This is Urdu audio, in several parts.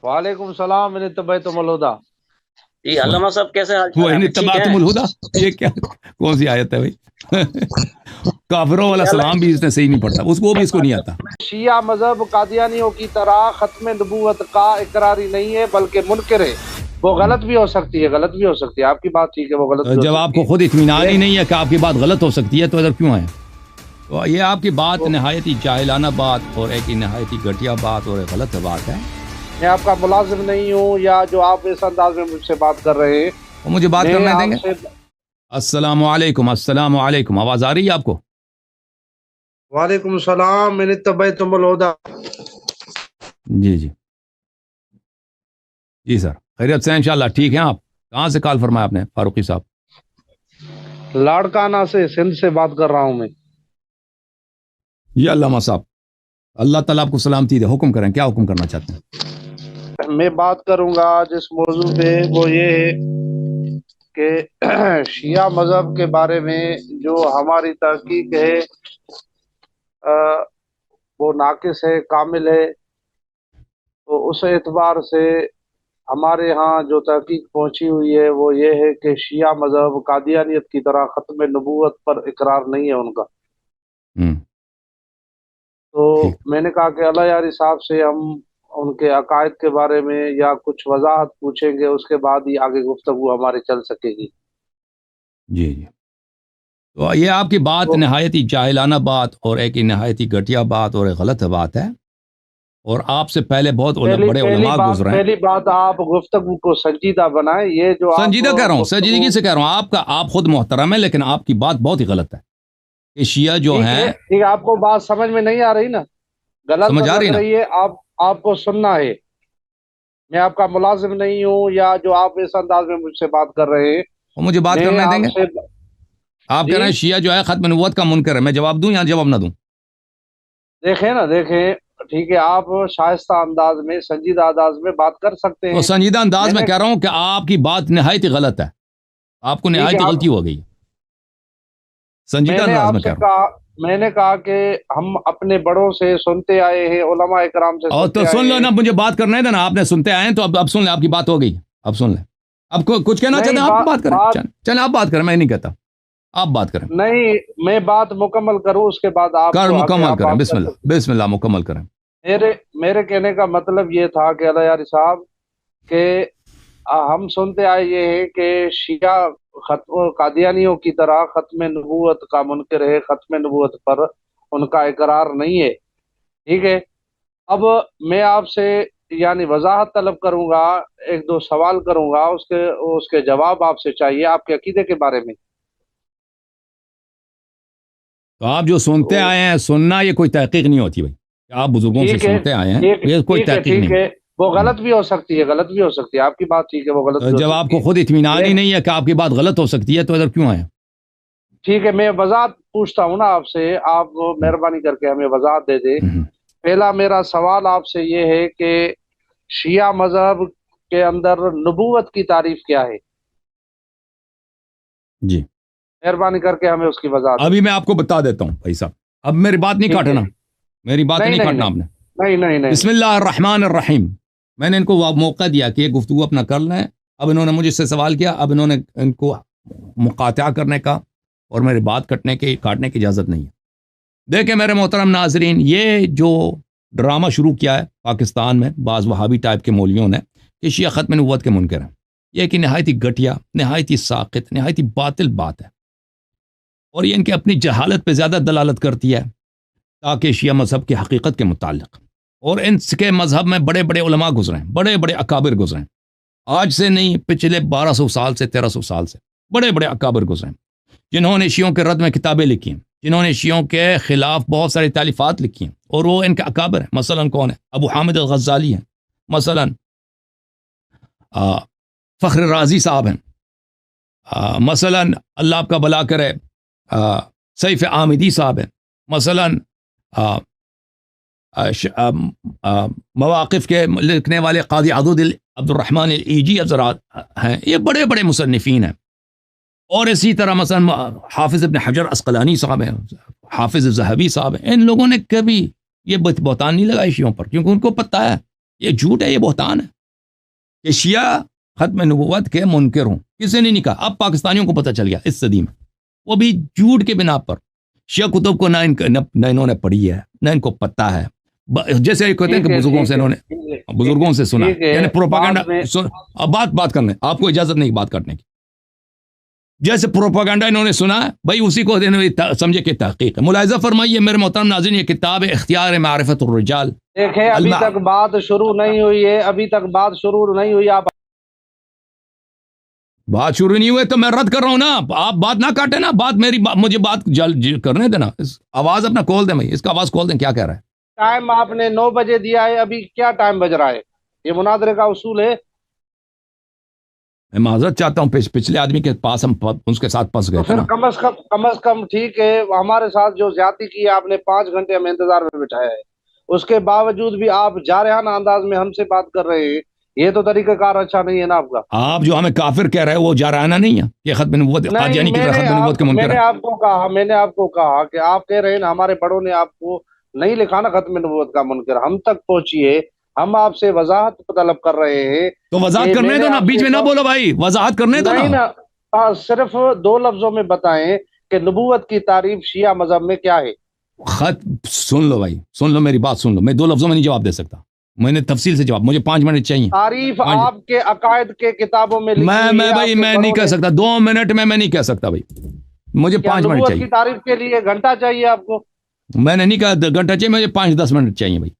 وعلیکم السلام من اتبعتم الہدی۔ جی علامہ صاحب کیسے حال چال وہ ہے؟ ان آپ ٹھیک تبعتم ہیں؟ الہدی، یہ کیا کون سی آیت ہے بھائی؟ کافروں والا جی سلام بھی اس نے صحیح نہیں پڑھتا، اس کو بھی اس کو نہیں آتا۔ شیعہ مذہب قادیانیوں کی طرح ختم نبوت کا اقراری نہیں ہے بلکہ منکر ہے۔ وہ غلط بھی ہو سکتی ہے، غلط بھی ہو سکتی ہے، آپ کی بات ٹھیک ہے، وہ غلط بھی ہو جب آپ سکتی کو خود اطمینان ہے۔ ہی نہیں ہے کہ آپ کی بات غلط ہو سکتی ہے تو ادھر کیوں آئے؟ تو یہ آپ کی بات وہ- نہایت ہی جاہلانہ بات اور ایک نہایت ہی گھٹیا بات اور ایک غلط بات ہے۔ میں آپ کا ملازم نہیں ہوں، یا جو آپ اس انداز میں مجھ سے بات کر رہے ہیں، اور مجھے بات میں کرنے دیں آپ گے؟ سے السلام علیکم، السلام علیکم، آواز آ رہی ہے آپ کو؟ وعلیکم السلام من اتبعتم الہدی۔ جی جی جی سر، خیریت سے ہیں انشاءاللہ؟ ٹھیک ہیں آپ؟ کہاں سے کال فرمایا آپ نے فاروقی صاحب؟ لاڑکانہ سے، سندھ سے بات کر رہا ہوں میں۔ جی علامہ صاحب، اللہ تعالیٰ آپ کو سلامتی دے، حکم کریں، کیا حکم کرنا چاہتے ہیں؟ میں بات کروں گا جس موضوع پہ، وہ یہ ہے کہ شیعہ مذہب کے بارے میں جو ہماری تحقیق ہے وہ ناقص ہے، کامل ہے۔ تو اس اعتبار سے ہمارے ہاں جو تحقیق پہنچی ہوئی ہے وہ یہ ہے کہ شیعہ مذہب قادیانیت کی طرح ختم نبوت پر اقرار نہیں ہے ان کا۔ ہوں، تو ٹھیک۔ میں نے کہا کہ اللہ یاری صاحب سے ہم ان کے عقائد کے بارے میں یا کچھ وضاحت پوچھیں گے، اس کے بعد ہی آگے گفتگو ہماری چل سکے گی۔ جی جی، تو یہ آپ کی بات تو نہایت ہی جاہلانہ بات اور ایک نہایت ہی گھٹیا بات اور ایک غلط بات ہے، اور آپ سے پہلے بہت بڑے علماء گزرے ہیں۔ پہلی بات آپ گفتگو کو سنجیدہ بنائیں۔ یہ جو آپ سنجیدہ کہہ رہا ہوں، گفتگو، سنجیدگی سے کہہ رہا ہوں، آپ خود محترم ہیں لیکن آپ کی بات بہت ہی غلط ہے کہ شیعہ جو ٹھیک ہیں… ہے ٹھیک ہے، آپ کو بات سمجھ میں نہیں آ رہی نا، غلط سمجھ آ رہی لگ نا؟ رہی ہے، آپ کو سننا ہے۔ میں آپ کا ملازم نہیں ہوں، یا جو آپ اس انداز میں مجھ سے بات کر رہے ہیں، اور مجھے بات میں کرنے دیں آپ گے؟ سے… آپ کہہ جی رہے ہیں شیعہ جو ہے ختم نبوت کا منکر ہے، میں جواب دوں یا جواب نہ دوں؟ دیکھیں نا، دیکھیں، ٹھیک ہے، آپ شائستہ انداز میں، سنجیدہ انداز میں بات کر سکتے تو ہیں۔ سنجیدہ میں انداز میں نے کہہ رہا ہوں کہ آپ کی بات نہایت ہی غلط ہے، آپ کو ٹھیک ہے، نہایت ہی غلطی ہو گئی ہے، میں سنجیدہ نے انداز آپ میں سے کہہ رہا ہوں۔ کہا میں نے کہا کہ ہم اپنے بڑوں سے سنتے آئے ہیں، علماء اکرام سے اور تو سنتے سن آئے لو نا، ہیں۔ مجھے بات کرنے دیں نا، آپ نے سنتے آئے ہیں تو اب سن لیں، آپ کی بات ہو گئی، اب سن لیں۔ اب کچھ کہنا چاہتے نہیں، ہیں آپ بات کریں، بات چلیں آپ بات کریں، میں نہیں کہتا، آپ بات کریں، نہیں، میں بات مکمل کروں، اس کے بعد آپ مکمل آپ کریں، بات بسم کر اللہ سکتے ہیں۔ بسم اللہ، مکمل کریں۔ میرے کہنے کا مطلب یہ تھا کہ اللہ یاری صاحب، کہ ہم سنتے آئے یہ ہیں کہ شیعہ قادیانیوں کی طرح ختم نبوت کا منکر ہے، ختم نبوت پر ان کا اقرار نہیں ہے، ٹھیک ہے۔ اب میں آپ سے یعنی وضاحت طلب کروں گا، ایک دو سوال کروں گا، اس کے جواب آپ سے چاہیے آپ کے عقیدے کے بارے میں۔ تو آپ جو سنتے تو آئے ہیں، سننا یہ کوئی تحقیق نہیں ہوتی بھائی، آپ بزرگوں سے ٹھیک ہے، سنتے آئے ہیں، ٹھیک یہ کوئی ٹھیک ہے، تحقیق ٹھیک نہیں ہے، وہ ہے۔ غلط بھی ہو سکتی ہے، غلط بھی ہو سکتی ہے، آپ کی بات ٹھیک ہے، وہ غلط بھی ہو جب آپ سکتی کو خود ہے۔ اطمینان ہی نہیں ہے کہ آپ کی بات غلط ہو سکتی ہے تو ادھر کیوں آئے؟ ٹھیک ہے، میں وضاحت پوچھتا ہوں نا آپ سے، آپ مہربانی کر کے ہمیں وضاحت دے دیں۔ پہلا میرا سوال آپ سے یہ ہے کہ شیعہ مذہب کے اندر نبوت کی تعریف کیا ہے؟ جی، مہربانی کر کے ہمیں اس کی وضاحت دیں۔ ابھی میں آپ کو بتا دیتا ہوں بھائی صاحب، اب میری بات نہیں ٹھیک ہے، کاٹنا، میری بات نہیں نہیں نہیں کاٹنا نہیں آپ نے۔ نہیں نہیں نہیں بسم نہیں۔ اللہ الرحمن الرحیم، میں نے ان کو موقع دیا کہ یہ گفتگو اپنا کر لیں، اب انہوں نے مجھ سے سوال کیا، اب انہوں نے ان کو مقاطعہ کرنے کا اور میری بات کاٹنے کی اجازت نہیں ہے۔ دیکھیں میرے محترم ناظرین، یہ جو ڈرامہ شروع کیا ہے پاکستان میں بعض وہابی ٹائپ کے مولویوں نے کہ شیعہ ختم نبوت کے منکر ہیں، یہ ایک نہایت ہی گھٹیا، نہایت ہی ساقط، نہایت ہی باطل بات ہے، اور یہ ان کے اپنی جہالت پہ زیادہ دلالت کرتی ہے تاکہ شیعہ مذہب کی حقیقت کے متعلق، اور ان کے مذہب میں بڑے بڑے علماء گزرے ہیں، بڑے بڑے اکابر گزرے ہیں، آج سے نہیں، پچھلے 1200 سال سے، 1300 سال سے بڑے بڑے اکابر گزرے ہیں، جنہوں نے شیعوں کے رد میں کتابیں لکھی ہیں، جنہوں نے شیعوں کے خلاف بہت ساری تالیفات لکھی ہیں، اور وہ ان کے اکابر ہیں۔ مثلا کون ہے؟ ابو حامد الغزالی ہیں، مثلا فخر رازی صاحب ہیں، مثلا اللہ آپ کا بھلا کرے سیف آمدی صاحب ہیں، مثلا مواقف کے لکھنے والے قاضی عبد الرحمن الایجی حضرات ہیں، یہ بڑے بڑے مصنفین ہیں، اور اسی طرح مثلا حافظ ابن حجر عسقلانی صاحب ہیں، حافظ ذہبی صاحب ہیں۔ ان لوگوں نے کبھی یہ بہتان نہیں لگائی شیعوں پر، کیونکہ ان کو پتہ ہے یہ جھوٹ ہے, یہ بہتان ہے کہ شیعہ ختم نبوت کے منکر ہوں. کسی نے نہیں کہا, اب پاکستانیوں کو پتہ چل گیا اس صدی میں, وہ بھی جھوٹ کے بنا پر. شیعہ کتب کو نہ انہوں نے پڑھی ہے, نہ ان کو پتہ ہے. جیسے کہتے ہیں کہ بزرگوں سے انہوں نے بزرگوں سے سنا, یعنی پروپیگنڈا. اب بات کرنے, آپ کو اجازت نہیں بات کرنے کی. جیسے پروپیگنڈا انہوں نے سنا ہے بھائی, اسی کو سمجھے کہ تحقیق ہے. ملاحظہ فرمائیے میرے محترم ناظرین, یہ کتاب ہے اختیار معرفت الرجال. دیکھیں ابھی تک بات شروع نہیں ہوئی ہے, ابھی تک بات شروع نہیں ہوئی. آپ بات شروع نہیں ہوئے تو میں رد کر رہا ہوں نا, آپ بات نہ کاٹیں نا, بات میری مجھے بات کرنے دینا. آواز اپنا کھول دیں بھائی, اس کا آواز کھول دیں. کیا کہہ رہا ہے؟ ٹائم آپ نے 9 بجے دیا ہے, ابھی کیا ٹائم بج رہا ہے؟ یہ مناظرے کا اصول ہے. میں معذرت چاہتا ہوں, پچھلے آدمی کے پاس ہم اس کے ساتھ پھنس گئے تھے نا. کم از کم ٹھیک ہے, ہمارے ساتھ جو زیادتی کی ہے آپ نے, 5 گھنٹے ہمیں انتظار میں بٹھایا ہے, اس کے باوجود بھی آپ جارحانہ انداز میں ہم سے بات کر رہے ہیں. یہ تو طریقہ کار اچھا نہیں ہے نا آپ کا. آپ جو ہمیں کافر کہہ رہے ہیں وہ جارحانہ نہیں ہے, یہ ختم نبوت قادیانی کی طرح ختم نبوت کے منکر ہے. میں نے آپ کو کہا کہ آپ کہہ رہے ہیں نا ہمارے بڑوں نے آپ کو نہیں لکھا نا ختم نبوت کا منکر. ہم تک پہنچیے, ہم آپ سے وضاحت طلب کر رہے ہیں. تو وضاحت کرنے دو نا, بیچ میں نہ بولو بھائی, وضاحت کرنے دو نا. صرف 2 لفظوں میں بتائیں کہ نبوت کی تعریف شیعہ مذہب میں کیا ہے. خط سن لو بھائی, سن لو میری بات سن لو. میں 2 لفظوں میں نہیں جواب دے سکتا, میں نے تفصیل سے جواب, مجھے 5 منٹ چاہیے. تعریف آپ کے عقائد کے کتابوں میں میں بھائی میں نہیں کہہ سکتا 2 منٹ میں نہیں کہہ سکتا بھائی, مجھے 5 منٹ نبوت چاہیے. کی تعریف کے لیے گھنٹہ چاہیے آپ کو. میں نے نہیں کہا گھنٹہ چاہیے, مجھے 5-10 منٹ چاہیے بھائی.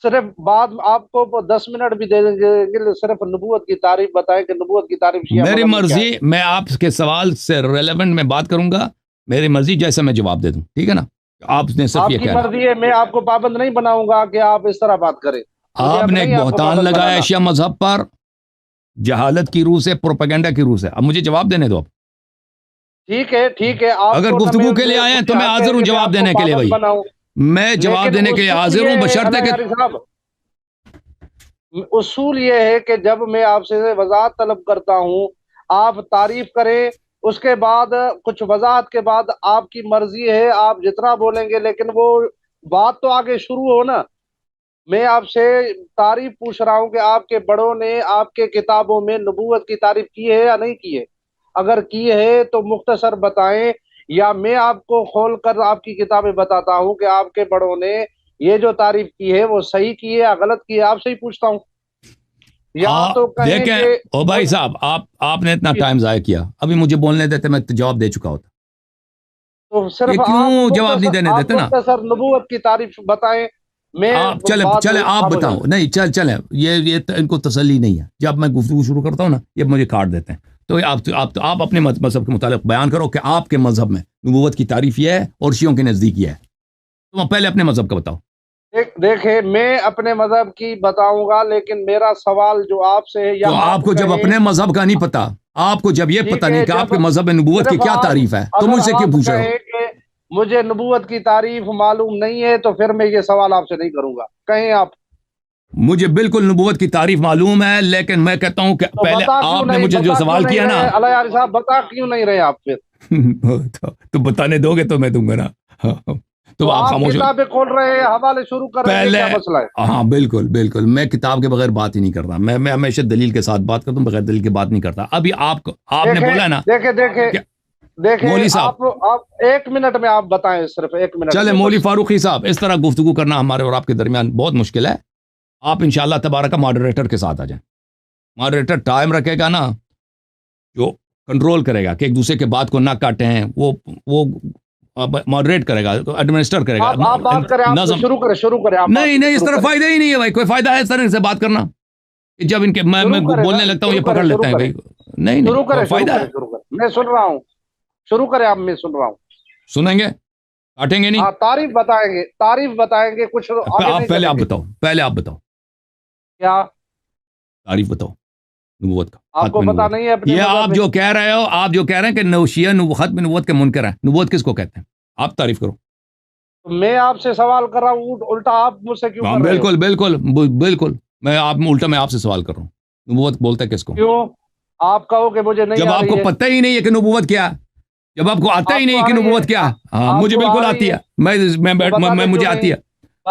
صرف بعد آپ کو 10 منٹ بھی دے دیں گے, صرف نبوت کی تعریف بتائیں کہ نبوت کی تعریف شیعہ میری مذہب میں کیا مرضی, میں آپ کے سوال سے ریلیونٹ میں بات کروں گا, میری مرضی جیسا میں جواب دے دوں, ٹھیک ہے نا. آپ نے صرف یہ کہا, آپ کی مرضی ہے, میں آپ کو پابند نہیں بناؤں گا کہ آپ اس طرح بات کریں. آپ نے ایک بہتان لگایا شیعہ مذہب پر, جہالت کی روح سے, پروپیگنڈا کی روح سے. اب مجھے جواب دینے دو. اب ٹھیک ہے, اگر گفتگو کے لیے آئے ہیں تو میں حاضر ہوں جواب دینے کے لیے بھائی, میں جواب دینے کے لیے حاضر ہوں, بشرطے کہ اصول یہ ہے کہ جب میں آپ سے وضاحت طلب کرتا ہوں آپ تعریف کریں, اس کے بعد کچھ وضاحت کے بعد آپ کی مرضی ہے, آپ جتنا بولیں گے, لیکن وہ بات تو آگے شروع ہو نا. میں آپ سے تعریف پوچھ رہا ہوں کہ آپ کے بڑوں نے آپ کے کتابوں میں نبوت کی تعریف کی ہے یا نہیں کی ہے. اگر کی ہے تو مختصر بتائیں, یا میں آپ کو کھول کر آپ کی کتابیں بتاتا ہوں کہ آپ کے بڑوں نے یہ جو تعریف کی ہے وہ صحیح کی ہے یا غلط کی ہے. آپ سے ہی پوچھتا ہوں. یا تو دیکھیں او بھائی صاحب, آپ نے اتنا ٹائم ضائع کیا, ابھی مجھے بولنے دیتے, میں جواب دے چکا ہوتا. تو صرف کیوں جواب نہیں دینے دیتے نا. سر نبوت کی تعریف بتائیں. آپ چلے آپ بتاؤ. نہیں چلیں, یہ ان کو تسلی نہیں ہے. جب میں گفتگو شروع کرتا ہوں نا, یہ مجھے کاٹ دیتے ہیں. تو آپ اپنے مذہب کے متعلق بیان کرو کہ آپ کے مذہب میں نبوت کی تعریف یہ ہے اور شیعوں کے نزدیک یہ ہے. تو پہلے اپنے مذہب کا بتاؤ. دیکھیں میں اپنے مذہب کی بتاؤں گا, لیکن میرا سوال جو آپ سے ہے, تو آپ کو جب اپنے مذہب کا نہیں پتا, آپ کو جب یہ پتا نہیں کہ آپ کے مذہب میں نبوت کی کیا تعریف ہے, تو مجھ سے کیوں پوچھ رہے ہو؟ مجھے نبوت کی تعریف معلوم نہیں ہے تو پھر میں یہ سوال آپ سے نہیں کروں گا. کہیں آپ, مجھے بالکل نبوت کی تعریف معلوم ہے, لیکن میں کہتا ہوں کہ پہلے آپ نے مجھے جو سوال کیا نا, علیہ صاحب بتا کیوں نہیں رہے آپ پھر؟ تو بتانے دو گے تو میں دوں گا نا. تو آپ خاموش کتابیں کھول رہے ہیں, حوالے شروع کر رہے ہیں, کیا مسئلہ ہے؟ ہاں بالکل, میں کتاب کے بغیر بات ہی نہیں کرتا. میں ہمیشہ دلیل کے ساتھ بات کرتا ہوں, بغیر دلیل کے بات نہیں کرتا. ابھی آپ نے بولا نا, دیکھیں مولوی صاحب آپ 1 منٹ میں آپ بتائیں, صرف 1 منٹ. چلے مولوی فاروقی صاحب, اس طرح گفتگو کرنا ہمارے اور آپ کے درمیان بہت مشکل ہے. آپ انشاءاللہ تبارک ماڈریٹر کے ساتھ آ جائیں. ماڈریٹر ٹائم رکھے گا نا, جو کنٹرول کرے گا کہ ایک دوسرے کے بات کو نہ کاٹیں, وہ ماڈریٹ کرے گا, ایڈمنسٹر کرے گا. آپ بات کریں, آپ شروع کریں. نہیں اس طرح فائدہ ہی نہیں ہے بھائی, کوئی فائدہ ہے اس طرح سے بات کرنا؟ جب ان کے میں بولنے لگتا ہوں یہ پکڑ لیتے ہیں بھائی. نہیں فائدہ ہے. میں سن رہا ہوں, شروع کریں آپ, میں سن رہا ہوں. سنیں گے, کاٹیں گے نہیں. تعریف بتائیں گے کچھ. پہلے آپ بتاؤ کیا تعریف بتاؤ نبوت کا. آپ کو پتا نہیں ہے یہ آپ جو کہہ رہے ہو, آپ جو کہہ رہے ہیں کہ شیعہ ختم نبوت کے منکر ہیں, نبوت کس کو کہتے ہیں؟ آپ تعریف کرو. میں آپ سے سوال کر رہا ہوں, الٹا آپ مجھ سے کیوں کر رہے ہو؟ بالکل میں آپ سے سوال کر رہا ہوں. نبوت بولتا ہے کس کو؟ کیوں آپ کہو کہ مجھے نہیں, جب آپ کو پتہ ہی نہیں ہے کہ نبوت کیا, جب آپ کو آتا ہی نہیں کہ نبوت کیا. ہاں مجھے بالکل آتی ہے, مجھے آتی ہے.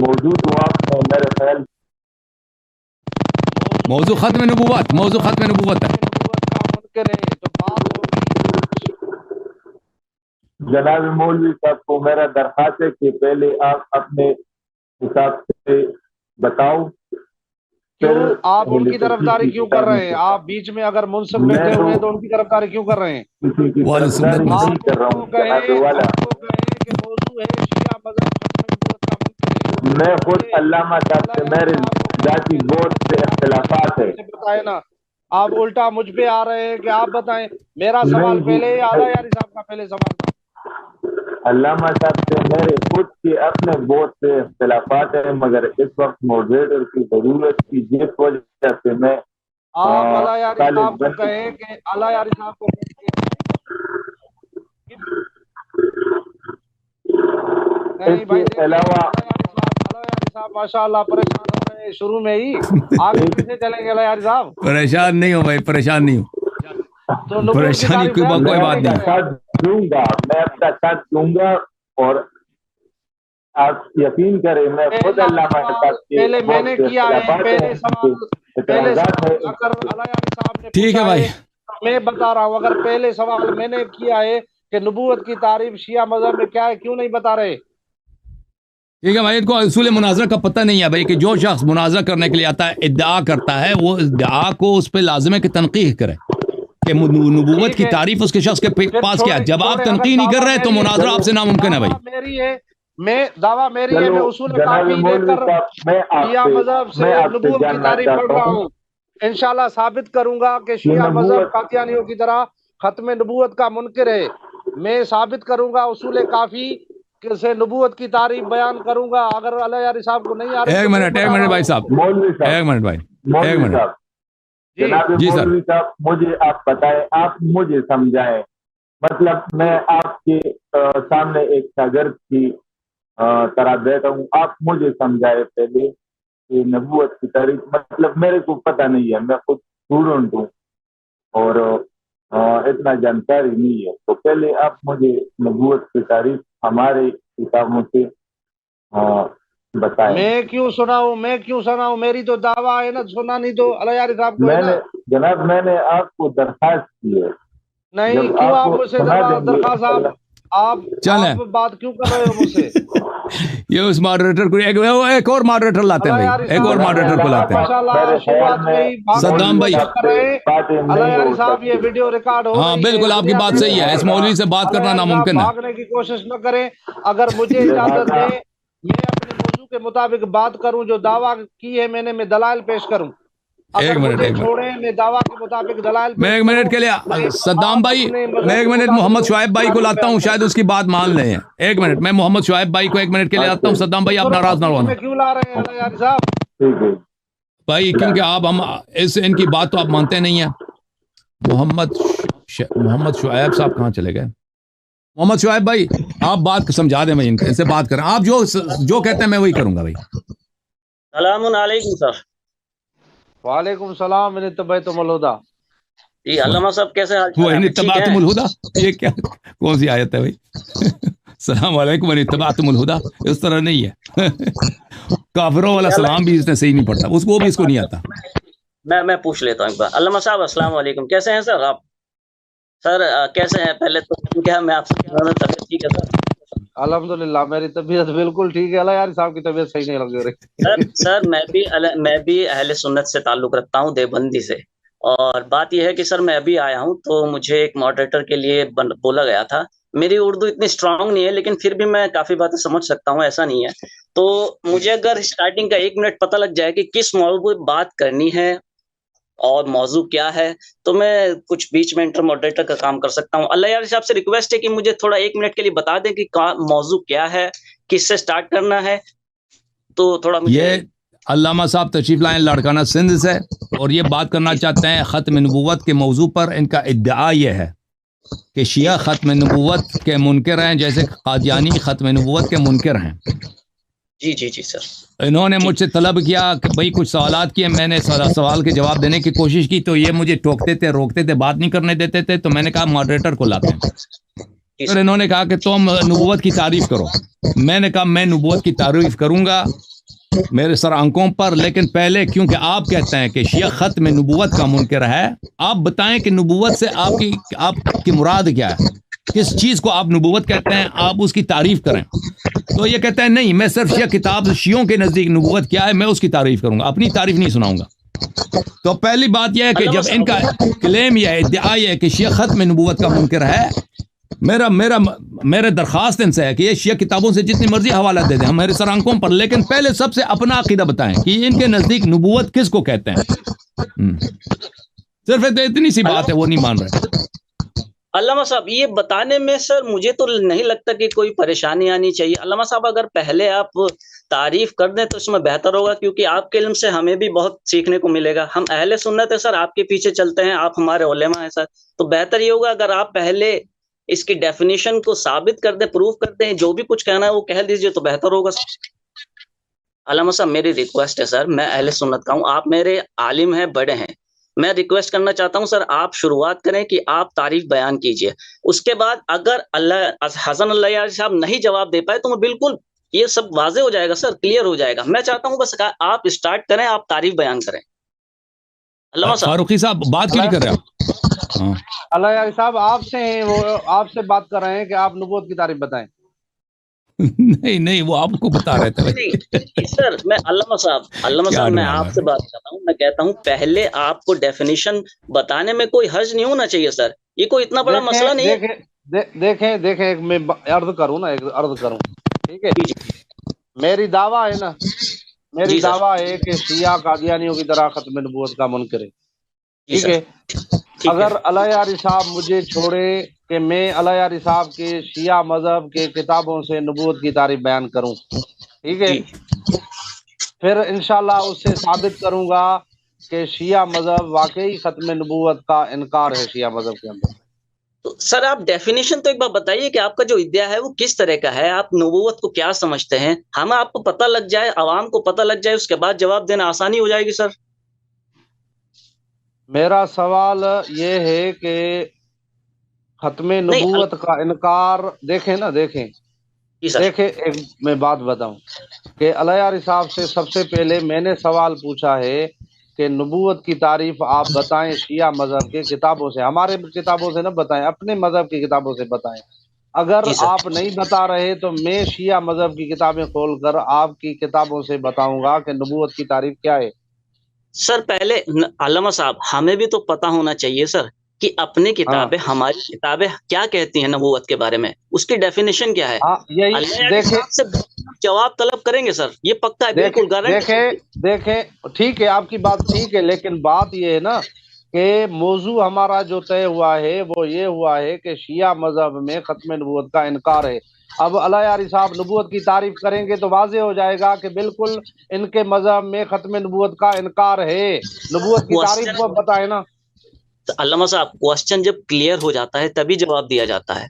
موجود ہوں آپ میں میرے خیال موضوع ختم نبوت ہے نبوت کا منکر ہے جو بات ہوگی. جناب مولوی صاحب کو میرا درخواست ہے کہ پہلے آپ اپنے حساب سے بتاؤ. کیوں آپ ان کی طرفداری کیوں کر رہے ہیں؟ آپ بیچ میں اگر منصف بیٹھے ہوئے ہیں تو ان کی طرفداری کیوں کر رہے ہیں؟ کسی کی والے سنت طرفداری میں نہیں کر رہا ہوں جناب والا. آپ کو کہیں کہ موضوع ہے شیعہ مذہب ختم نبوت کا منکر ہے. میں خود علامہ صاحب سے میرے ذاتی بہت سے اختلافات ہے. بتائے نا، آپ الٹا مجھ پہ آ رہے ہیں کہ آپ بتائیں. میرا سوال پہلے اعلیٰ یاری صاحب کا پہلے سوال تھا. علامہ صاحب سے میرے خود کے اپنے بہت سے اختلافات ہیں، مگر اس وقت موڈریٹر کی ضرورت کی جس وجہ سے میں آپ اعلیٰ یاری طالب صاحب کو بن کہیں کہ اعلیٰ یاری صاحب کو نہیں بھائی اس کے علاوہ اعلیٰ یاری صاحب ماشاء اللہ پریشان ہو رہے ہیں شروع میں ہی، آگے پیچھے چلیں گے اعلیٰ یاری صاحب. پریشان نہیں ہو بھائی، پریشان نہیں ہو، تو نبوت کی پریشانی تعریف کوئی بیان کوئی میں بات آپ کا نہیں. ساتھ دوں گا، میں آپ کا ساتھ دوں گا، اور آپ یقین کریں میں خود علامہ صاحب کے پہلے میں نے بہت سے کیا ہے، اختلافات پہلے ہیں، سوال اعتراضات ہیں. اگر اعلیٰ یاری صاحب نے ٹھیک ہے پوچھا بھائی. ہے میں بتا رہا ہوں، اگر پہلے سوال میں نے کیا ہے کہ نبوت کی تعریف شیعہ مذہب میں کیا ہے، کیوں نہیں بتا رہے؟ ٹھیک ہے بھائی، ان کو اصول مناظرہ کا پتہ نہیں ہے بھائی، کہ جو شخص مناظرہ کرنے کے لیے آتا ہے ادعا کرتا ہے، وہ ادعا کو اس پہ لازم ہے کہ تنقیح کرے کہ نبوت کی تعریف اس کے شخص کے پاس کیا ہے. جب آپ تنقیح نہیں کر رہے تو مناظرہ آپ سے ناممکن ہے بھائی. میری ہے، میں دعویٰ میری ہے، میں چلو اصول جناب کافی لے مولوی کر صاحب، میں شیعہ مذہب سے آپ سے نبوت کی جاننا تعریف پڑھ چاہتا رہا ہوں ہوں. انشاءاللہ ثابت کروں گا کہ کہ شیعہ مذہب نبوت قادیانیوں کی طرح ختم نبوت کا منکر ہے. میں ثابت کروں گا اصول کافی سے نبوت کی تعریف بیان کروں گا. اگر اعلیٰ یاری صاحب کو نہیں آ رہی ایک تو میں منٹ بتا رہا بھائی ہوں. صاحب، مولوی ایک صاحب منٹ بھائی، ایک مولوی منٹ. صاحب جی جناب جی سر. مولوی صاحب مجھے آپ بتائیں، آپ مجھے سمجھائیں. مطلب میں آپ کے سامنے ایک شاگرد کی طرح بیٹھا ہوں، آپ مجھے سمجھائے پہلے کہ نبوت کی تعریف، مطلب میرے کو پتہ نہیں ہے، میں خود اسٹوڈنٹ ہوں اور اتنا جانکاری نہیں ہے. تو پہلے آپ مجھے نبوت کی تعریف ہمارے کتابوں سے بتائیں. میں کیوں سناؤں؟ میری تو دعویٰ ہے نا، سنا نہیں تو اعلیٰ یاری صاحب کو ہے نا. جناب میں نے آپ کو درخواست کی ہے، نہیں جب کیوں آپ کو مجھ سے سنا دیں گے درخواست آپ چلیں. بات کیوں کر رہے ہو مجھ سے؟ یہ اس ماڈریٹر کو ایک اور ماڈریٹر لاتے ہیں بھائی، ایک اور ماڈریٹر کو لاتے ہیں. صدام بھائی. اعلیٰ یاری صاحب یہ ویڈیو ریکارڈ ہو ہاں رہی ہے، بالکل آپ کی بات صحیح ہے، اس مولوی سے بات کرنا ناممکن ہے. بھاگنے کی کوشش نہ کریں. اگر مجھے اجازت دیں میں اپنے موضوع کے مطابق بات کروں، جو دعویٰ کی ہے میں نے، میں دلائل پیش کروں. اگر مجھے چھوڑیں میں دعویٰ کے مطابق دلائل میں ایک منٹ کے لیے صدام بھائی، میں ایک منٹ محمد شعیب بھائی کو لاتا ہوں، شاید اس کی بات مان لیں. ایک منٹ، میں محمد شعیب بھائی کو ایک منٹ کے لیے لاتا ہوں. صدام بھائی آپ ناراض نہ ہونا کیوں لا رہے ہیں اعلیٰ یاری صاحب؟ بھائی، کیونکہ آپ ان کی بات تو آپ مانتے نہیں ہیں. محمد شعیب صاحب کہاں چلے گئے؟ محمد شعیب بھائی آپ بات سمجھا دیں بھائی، ان سے بات کریں. آپ جو کہتے ہیں میں وہی کروں گا بھائی. السلام علیکم سر. وعلیکم السلام. من اتبعتم الہدی. جی علامہ صاحب کیسے حال وہ چال ان ہیں؟ ٹھیک اتبعتم ہیں؟ الہدی، یہ کیا کون سی آیت ہے بھائی؟ السلام علیکم ان اتبعتم الہدی، اس طرح نہیں ہے. کافروں والا سلام بھی اس نے صحیح نہیں پڑھتا، اس کو بھی اس کو نہیں آتا. میں پوچھ لیتا ہوں ایک بار. علامہ صاحب السلام علیکم، کیسے ہیں سر آپ؟ سر کیسے ہیں؟ پہلے تو کیا میں آپ سے طبیعت ٹھیک ہے سر؟ الحمدللہ میری طبیعت بالکل ٹھیک ہے. اعلیٰ یاری صاحب کی طبیعت صحیح نہیں لگ رہی. سر میں بھی اہل سنت سے تعلق رکھتا ہوں، دیوبندی سے. اور بات یہ ہے کہ سر میں ابھی آیا ہوں تو مجھے ایک ماڈریٹر کے لیے بولا گیا تھا. میری اردو اتنی اسٹرانگ نہیں ہے لیکن پھر بھی میں کافی باتیں سمجھ سکتا ہوں، ایسا نہیں ہے. تو مجھے اگر اسٹارٹنگ کا 1 منٹ پتہ لگ جائے کہ کس موضوع پہ بات کرنی ہے اور موضوع کیا ہے تو میں کچھ بیچ میں انٹر ماڈریٹر کا کام کر سکتا ہوں. اللہ یاری صاحب سے ریکویسٹ ہے کہ مجھے تھوڑا 1 منٹ کے لیے بتا دیں کہ موضوع کیا ہے، کس سے سٹارٹ کرنا ہے. تو تھوڑا مجھے یہ علامہ صاحب تشریف لائیں لاڑکانہ سندھ سے، اور یہ بات کرنا چاہتے ہیں ختم نبوت کے موضوع پر. ان کا ادعا یہ ہے کہ شیعہ ختم نبوت کے منکر ہیں، جیسے قادیانی ختم نبوت کے منکر ہیں. جی سر. انہوں نے مجھ سے طلب کیا کہ بھائی کچھ سوالات کیے، میں نے سوال کے جواب دینے کی کوشش کی تو یہ مجھے ٹوکتے تھے، روکتے تھے، بات نہیں کرنے دیتے تھے. تو میں نے کہا ماڈریٹر کو لاتے ہیں. جی پھر سر انہوں نے کہا کہ تم نبوت کی تعریف کرو. میں نے کہا میں نبوت کی تعریف کروں گا میرے سر آنکھوں پر، لیکن پہلے کیونکہ آپ کہتے ہیں کہ شیعہ ختم نبوت کا منکر ہے، آپ بتائیں کہ نبوت سے آپ کی مراد کیا ہے، کس چیز کو آپ نبوت کہتے ہیں، آپ اس کی تعریف کریں. تو یہ کہتے ہیں نہیں، میں صرف شیعہ کتاب شیعوں کے نزدیک نبوت کیا ہے میں اس کی تعریف کروں گا، اپنی تعریف نہیں سناؤں گا. تو پہلی بات یہ ہے کہ علامہ جب ان کا صاحب کلیم یا ادعا یہ ہے کہ شیعہ ختم نبوت کا منکر ہے، میرے درخواست ان سے ہے کہ یہ شیعہ کتابوں سے جتنی مرضی حوالہ دے دیں ہم میرے سر آنکھوں پر، لیکن پہلے سب سے اپنا عقیدہ بتائیں کہ ان کے نزدیک نبوت کس کو کہتے ہیں. صرف اتنی سی بات ہے، وہ نہیں مان رہے. علامہ صاحب یہ بتانے میں سر مجھے تو نہیں لگتا کہ کوئی پریشانی آنی چاہیے. علامہ صاحب اگر پہلے آپ تعریف کر دیں تو اس میں بہتر ہوگا، کیونکہ آپ کے علم سے ہمیں بھی بہت سیکھنے کو ملے گا. ہم اہل سنت ہے سر، آپ کے پیچھے چلتے ہیں، آپ ہمارے علماء ہیں سر، تو بہتر یہ ہوگا اگر آپ پہلے اس کی ڈیفینیشن کو ثابت کر دیں، پروف کر دیں، جو بھی کچھ کہنا ہے وہ کہہ دیجیے تو بہتر ہوگا. علامہ صاحب میری ریکویسٹ ہے سر، میں اہل سنت کا ہوں، آپ میرے عالم ہیں، بڑے ہیں، میں ریکویسٹ کرنا چاہتا ہوں سر آپ شروعات کریں کہ آپ تعریف بیان کیجئے. اس کے بعد اگر حسن اللہ یار صاحب نہیں جواب دے پائے تو میں بالکل یہ سب واضح ہو جائے گا سر، کلیئر ہو جائے گا. میں چاہتا ہوں بس آپ اسٹارٹ کریں، آپ تعریف بیان کریں. علامہ صاحب فاروقی صاحب بات کیوں نہیں کر رہے آپ؟ ہاں اللہ یار صاحب آپ سے ہیں، وہ آپ سے بات کر رہے ہیں کہ آپ نبوت کی تعریف بتائیں. نہیں وہ آپ کو بتا رہے تھے بھائی. نہیں سر، میں علامہ کیا صاحب میں ڈرامہ آپ سے ہے. بات کرتا ہوں. میں کہتا ہوں پہلے آپ کو ڈیفینیشن بتانے میں کوئی حرج نہیں ہونا چاہیے سر، یہ کوئی اتنا بڑا مسئلہ نہیں ہے. دیکھیں ایک میں عرض کروں نا، ایک عرض کروں، ٹھیک ہے. جی جی میری دعویٰ ہے نا، میری جی سر، دعویٰ ہے کہ شیعہ قادیانیوں کی طرح ختم نبوت کا منکر ہے، جی ٹھیک سر، ہے. ٹھیک ہے. اگر علیہ یاری صاحب مجھے چھوڑے کہ میں علیہ یاری صاحب کے شیعہ مذہب کے کتابوں سے نبوت کی تعریف بیان کروں، ٹھیک ہے، جی پھر انشاءاللہ اس سے ثابت کروں گا کہ شیعہ مذہب واقعی ختم نبوت کا انکار ہے شیعہ مذہب کے اندر. تو سر آپ ڈیفینیشن تو ایک بار بتائیے کہ آپ کا جو ادعا ہے وہ کس طرح کا ہے، آپ نبوت کو کیا سمجھتے ہیں، ہمیں آپ کو پتہ لگ جائے، عوام کو پتہ لگ جائے، اس کے بعد جواب دینا آسانی ہو جائے گی سر. میرا سوال یہ ہے کہ ختم نہیں نبوت کا انکار، دیکھیں نا، دیکھیں جی سر، ایک میں بات بتاؤں کہ علیہ یاری صاحب سے سب سے پہلے میں نے سوال پوچھا ہے کہ نبوت کی تعریف آپ بتائیں شیعہ مذہب کے کتابوں سے، ہمارے کتابوں سے نہ بتائیں، اپنے مذہب کی کتابوں سے بتائیں. اگر جی سر. آپ نہیں بتا رہے تو میں شیعہ مذہب کی کتابیں کھول کر آپ کی کتابوں سے بتاؤں گا کہ نبوت کی تعریف کیا ہے. سر پہلے علامہ صاحب ہمیں بھی تو پتہ ہونا چاہیے سر کہ اپنی ہاں کتابیں، ہماری کتابیں کیا کہتی ہیں نبوت کے بارے میں، اس کی ڈیفینیشن کیا ہے. ہاں یہی اللہ علیہ دیکھیں صاحب سے جواب طلب کریں گے سر، یہ پکا ہے، دیکھیں بالکل دیکھیں گارنٹی. دیکھیں ٹھیک ہے، آپ کی بات ٹھیک ہے، لیکن بات یہ ہے نا کہ موضوع ہمارا جو طے ہوا ہے وہ یہ ہوا ہے کہ شیعہ مذہب میں ختم نبوت کا انکار ہے. اب علیہ یاری صاحب نبوت کی تعریف کریں گے تو واضح ہو جائے گا کہ بالکل ان کے مذہب میں ختم نبوت کا انکار ہے. نبوت کی تعریف کوشچن وہ بتائیں نا. علامہ صاحب کوشچن جب کلیئر ہو جاتا ہے تبھی جواب دیا جاتا ہے.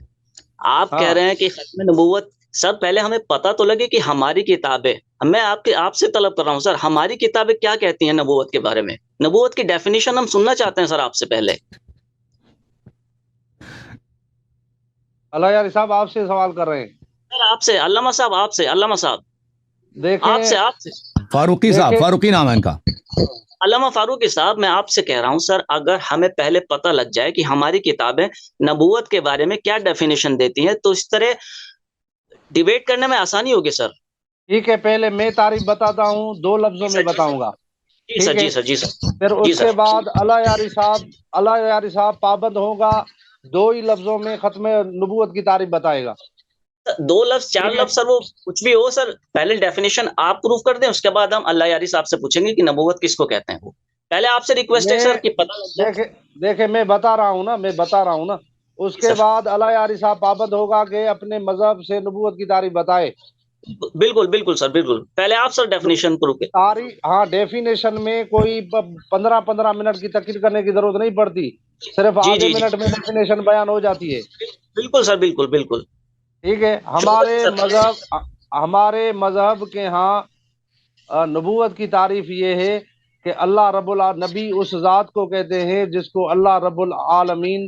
آپ کہہ ہاں رہے ہیں کہ ختم نبوت، سر پہلے ہمیں پتہ تو لگے کہ ہماری کتابیں، میں آپ سے طلب کر رہا ہوں سر ہماری کتابیں کیا کہتی ہیں نبوت کے بارے میں، نبوت کی ڈیفینیشن ہم سننا چاہتے ہیں سر آپ سے پہلے. علیہ یاری صاحب آپ سے سوال کر رہے ہیں. سر آپ سے علامہ صاحب، آپ سے علامہ صاحب، آپ دیکھیں سے فاروقی صاحب، دیکھیں فاروقی نام ہے ان کا. علامہ فاروقی صاحب میں آپ سے کہہ رہا ہوں سر اگر ہمیں پہلے پتہ لگ جائے کہ ہماری کتابیں نبوت کے بارے میں کیا ڈیفینیشن دیتی ہیں تو اس طرح ڈیبیٹ کرنے میں آسانی ہوگی سر. ٹھیک ہے، پہلے میں تعریف بتاتا ہوں، 2 جی لفظوں میں سر، جی سر، بتاؤں گا، جی سر، ٹھیک ہے. جی سر، جی سر، پھر جی اس سر. کے بعد علیہ یاری صاحب پابند ہوگا، 2 ہی لفظوں میں ختم نبوت کی تعریف بتائے گا. 2 لفظ 4 ٹھیک ہے، لفظ سر وہ کچھ بھی ہو سر، پہلے ڈیفینیشن آپ پروف کر دیں، اس کے بعد ہم اللہ یاری صاحب سے پوچھیں گے کہ نبوت کس کو کہتے ہیں. وہ پہلے آپ سے ریکویسٹ ہے میں سر کہ پتہ لگ جائے. دیکھیں میں بتا رہا ہوں نا. اس جی کے سر، بعد علیہ یاری صاحب پابند ہوگا کہ اپنے مذہب سے نبوت کی تعریف بتائے. بالکل بالکل سر، بالکل پہلے آپ سر ڈیفینیشن پروف کریں. تعریف، ہاں ڈیفینیشن میں کوئی 15 منٹ کی تقریر کرنے کی ضرورت نہیں پڑتی، صرف جی آدھے جی جی، منٹ میں ڈیفینیشن بیان ہو جاتی ہے. بالکل سر، بالکل بالکل. ٹھیک ہے. شکریہ سر. ہمارے مذہب کے ہاں نبوت کی تعریف یہ ہے کہ اللہ رب العالمین، نبی اس ذات کو کہتے ہیں جس کو اللہ رب العالمین